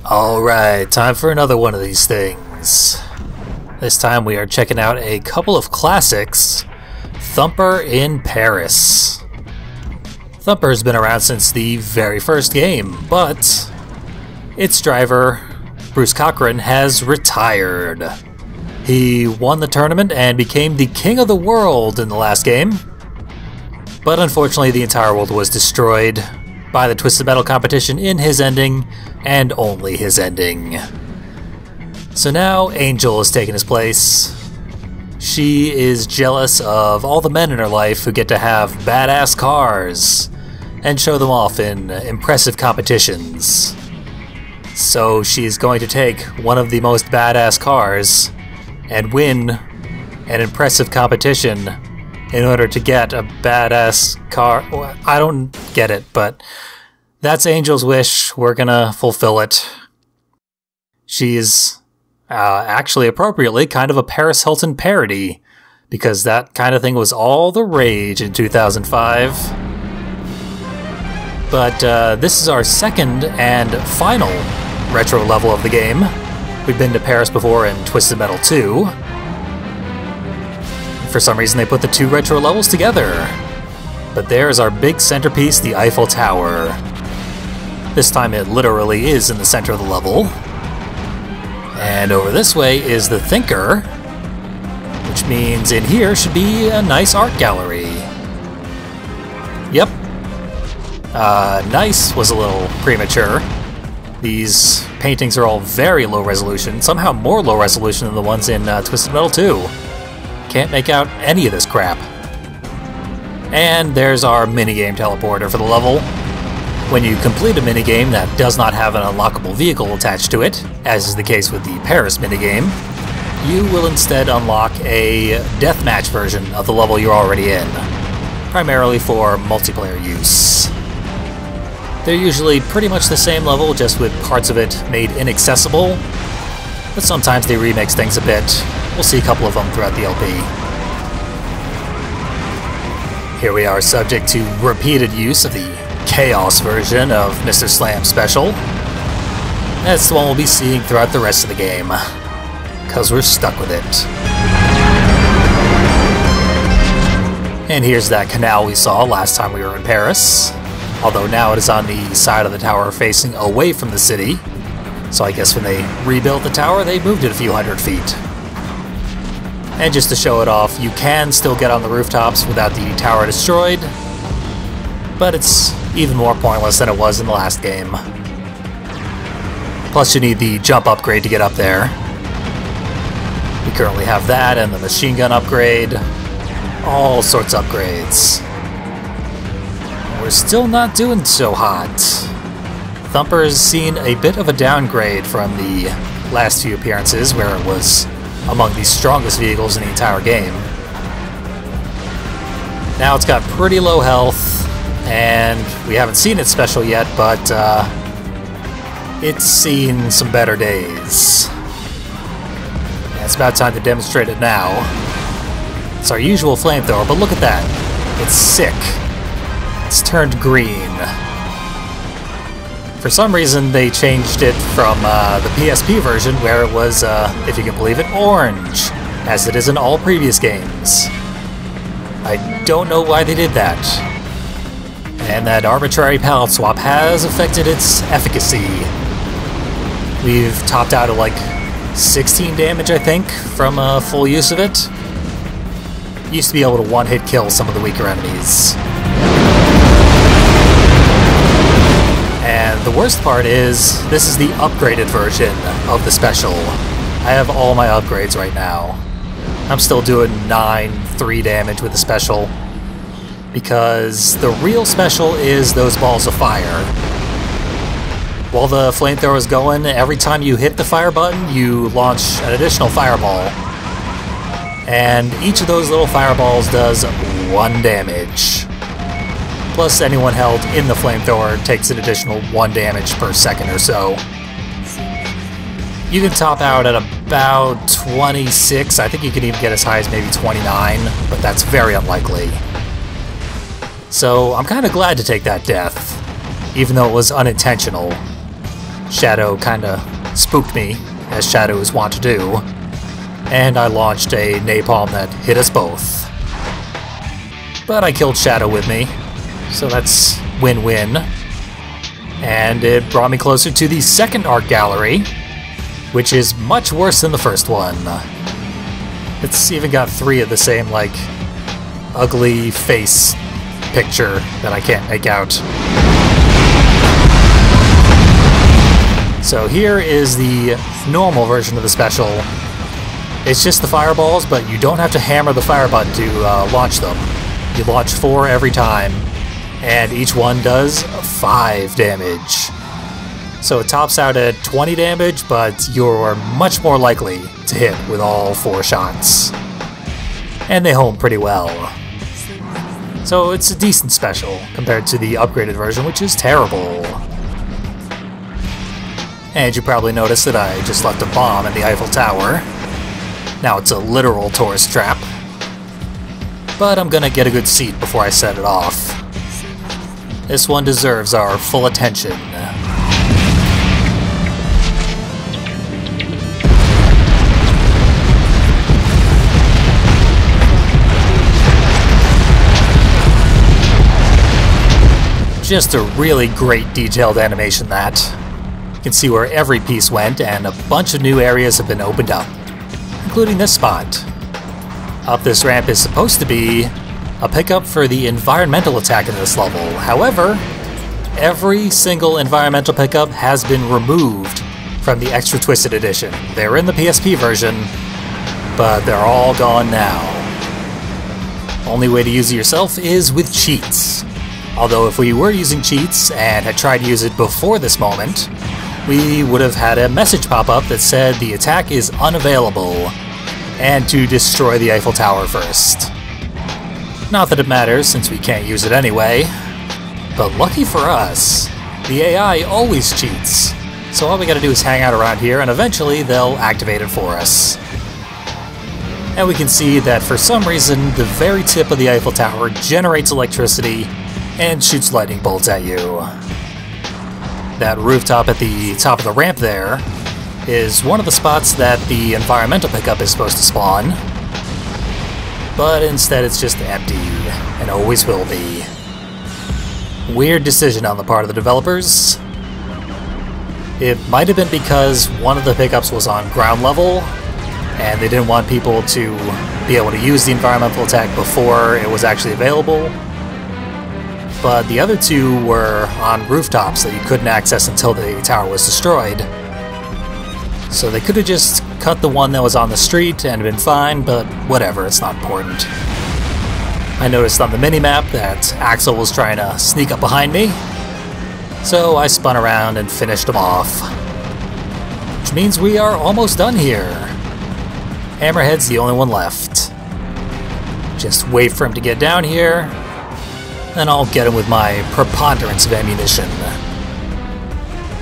Alright, time for another one of these things. This time we are checking out a couple of classics. Thumper in Paris. Thumper has been around since the very first game, but its driver, Bruce Cochran, has retired. He won the tournament and became the king of the world in the last game, but unfortunately the entire world was destroyed by the Twisted Metal competition in his ending, and only his ending. So now Angel has taken his place. She is jealous of all the men in her life who get to have badass cars and show them off in impressive competitions. So she's going to take one of the most badass cars and win an impressive competition in order to get a badass car. Well, I don't get it, but that's Angel's wish. We're gonna fulfill it. She's actually, appropriately, kind of a Paris Hilton parody, because that kind of thing was all the rage in 2005. But this is our second and final retro level of the game. We've been to Paris before in Twisted Metal 2. For some reason they put the two retro levels together. But there's our big centerpiece, the Eiffel Tower. This time it literally is in the center of the level. And over this way is the Thinker, which means in here should be a nice art gallery. Yep. Nice was a little premature. These paintings are all very low resolution, somehow more low resolution than the ones in Twisted Metal 2. Can't make out any of this crap. And there's our minigame teleporter for the level. When you complete a minigame that does not have an unlockable vehicle attached to it, as is the case with the Paris minigame, you will instead unlock a deathmatch version of the level you're already in, primarily for multiplayer use. They're usually pretty much the same level, just with parts of it made inaccessible, but sometimes they remix things a bit. We'll see a couple of them throughout the LP. Here we are, subject to repeated use of the Chaos version of Mr. Slam Special. That's the one we'll be seeing throughout the rest of the game, because we're stuck with it. And here's that canal we saw last time we were in Paris, although now it is on the side of the tower facing away from the city, so I guess when they rebuilt the tower they moved it a few hundred feet. And just to show it off, you can still get on the rooftops without the tower destroyed, but it's even more pointless than it was in the last game. Plus you need the jump upgrade to get up there. We currently have that and the machine gun upgrade. All sorts of upgrades. We're still not doing so hot. Thumper's seen a bit of a downgrade from the last few appearances, where it was among the strongest vehicles in the entire game. Now it's got pretty low health, and we haven't seen its special yet, but it's seen some better days. And it's about time to demonstrate it now. It's our usual flamethrower, but look at that. It's sick. It's turned green. For some reason they changed it from the PSP version, where it was, if you can believe it, orange, as it is in all previous games. I don't know why they did that. And that arbitrary palette swap has affected its efficacy. We've topped out at like 16 damage, I think, from full use of it. Used to be able to one-hit kill some of the weaker enemies. And the worst part is, this is the upgraded version of the special. I have all my upgrades right now. I'm still doing 3 damage with the special, because the real special is those balls of fire. While the flamethrower is going, every time you hit the fire button, you launch an additional fireball. And each of those little fireballs does 1 damage. Plus anyone held in the flamethrower takes an additional 1 damage per second or so. You can top out at about 26, I think you can even get as high as maybe 29, but that's very unlikely. So I'm kind of glad to take that death. even though it was unintentional. Shadow kinda spooked me, as Shadow is wont to do, and I launched a napalm that hit us both. But I killed Shadow with me, so that's win-win. And it brought me closer to the second art gallery, which is much worse than the first one. It's even got 3 of the same, like, ugly face picture that I can't make out. So here is the normal version of the special. It's just the fireballs, but you don't have to hammer the fire button to launch them. You launch 4 every time, and each one does 5 damage. So it tops out at 20 damage, but you're much more likely to hit with all 4 shots. And they home pretty well. So it's a decent special compared to the upgraded version, which is terrible. And you probably noticed that I just left a bomb in the Eiffel Tower. Now it's a literal tourist trap. But I'm gonna get a good seat before I set it off. This one deserves our full attention. Just a really great detailed animation, that. You can see where every piece went, and a bunch of new areas have been opened up, including this spot. Up this ramp is supposed to be a pickup for the environmental attack in this level. However, every single environmental pickup has been removed from the Extra Twisted Edition. They're in the PSP version, but they're all gone now. Only way to use it yourself is with cheats. Although if we were using cheats and had tried to use it before this moment, we would have had a message pop up that said the attack is unavailable, and to destroy the Eiffel Tower first. Not that it matters, since we can't use it anyway, but lucky for us, the AI always cheats, so all we gotta do is hang out around here and eventually they'll activate it for us. And we can see that for some reason, the very tip of the Eiffel Tower generates electricity and shoots lightning bolts at you. That rooftop at the top of the ramp there is one of the spots that the environmental pickup is supposed to spawn, but instead it's just empty, and always will be. Weird decision on the part of the developers. It might have been because one of the pickups was on ground level, and they didn't want people to be able to use the environmental attack before it was actually available. But the other 2 were on rooftops that you couldn't access until the tower was destroyed. So they could have just cut the one that was on the street and been fine, but whatever, it's not important. I noticed on the minimap that Axel was trying to sneak up behind me, so I spun around and finished him off. Which means we are almost done here. Hammerhead's the only one left. Just wait for him to get down here, and I'll get him with my preponderance of ammunition.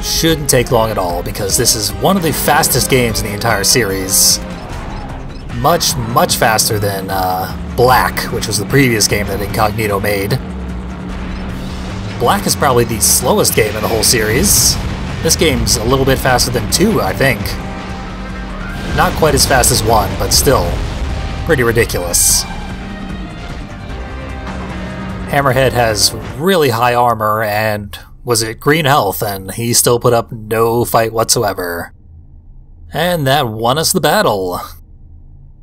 Shouldn't take long at all, because this is one of the fastest games in the entire series. Much, much faster than Black, which was the previous game that Incognito made. Black is probably the slowest game in the whole series. This game's a little bit faster than 2, I think. Not quite as fast as 1, but still pretty ridiculous. Hammerhead has really high armor and was at green health, and he still put up no fight whatsoever. And that won us the battle.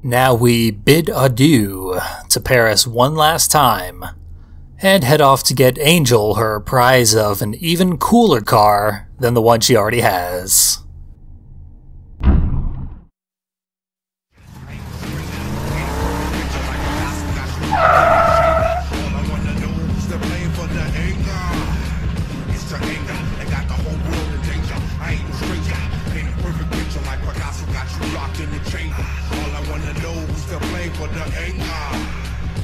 Now we bid adieu to Paris one last time, and head off to get Angel her prize of an even cooler car than the one she already has.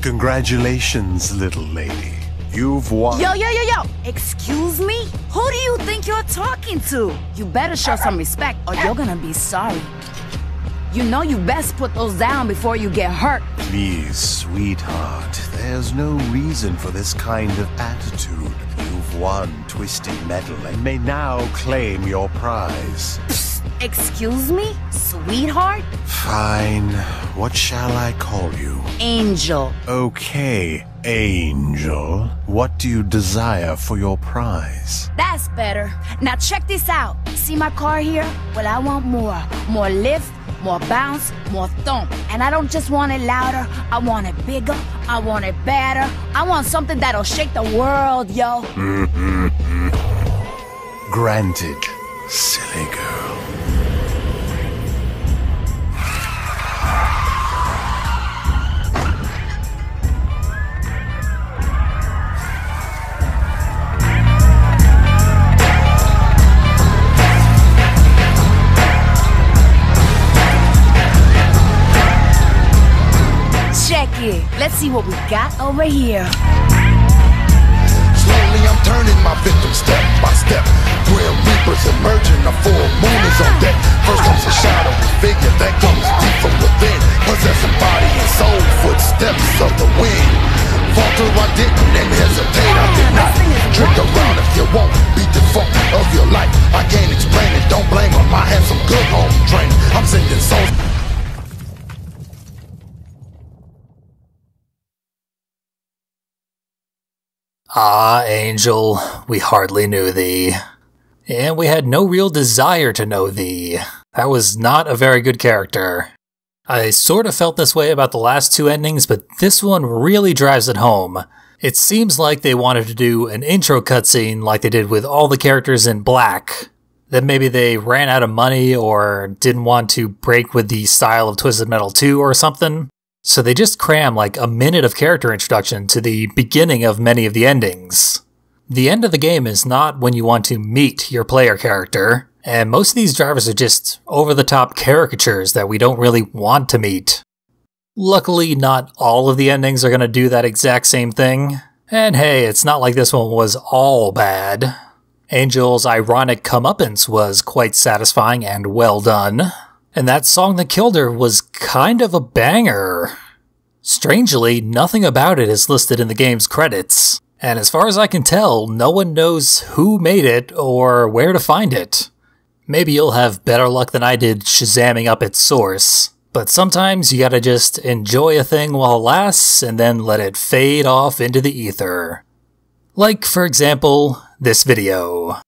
Congratulations, little lady. You've won. Yo! Excuse me? Who do you think you're talking to? You better show some respect or you're gonna be sorry. You know you best put those down before you get hurt. Please, sweetheart, there's no reason for this kind of attitude. You've won Twisted Metal and may now claim your prize. Excuse me, sweetheart? Fine. What shall I call you? Angel. Okay, Angel. What do you desire for your prize? That's better. Now check this out. See my car here? Well, I want more. More lift, more bounce, more thump. And I don't just want it louder. I want it bigger. I want it better. I want something that'll shake the world, yo. Granted, silly girl. Let's see what we got over here. Slowly I'm turning my victim step by step. Grim Reapers emerging, a full moon is on deck. First comes a shadowy figure that comes deep from within, possessing body and soul, footsteps of the wind. Falter I didn't and hesitate I did not. Trick around if you won't, beat the funk of your life. I can't explain it, don't blame them, I had some good home training. I'm sending souls. Ah, Angel, we hardly knew thee. And we had no real desire to know thee. That was not a very good character. I sort of felt this way about the last two endings, but this one really drives it home. It seems like they wanted to do an intro cutscene like they did with all the characters in Black. Then maybe they ran out of money or didn't want to break with the style of Twisted Metal 2 or something. So they just cram like a minute of character introduction to the beginning of many of the endings. The end of the game is not when you want to meet your player character, and most of these drivers are just over-the-top caricatures that we don't really want to meet. Luckily, not all of the endings are going to do that exact same thing, and hey, it's not like this one was all bad. Angel's ironic comeuppance was quite satisfying and well done. And that song that killed her was kind of a banger. Strangely, nothing about it is listed in the game's credits, and as far as I can tell, no one knows who made it or where to find it. Maybe you'll have better luck than I did shazamming up its source, but sometimes you gotta just enjoy a thing while it lasts and then let it fade off into the ether. Like, for example, this video.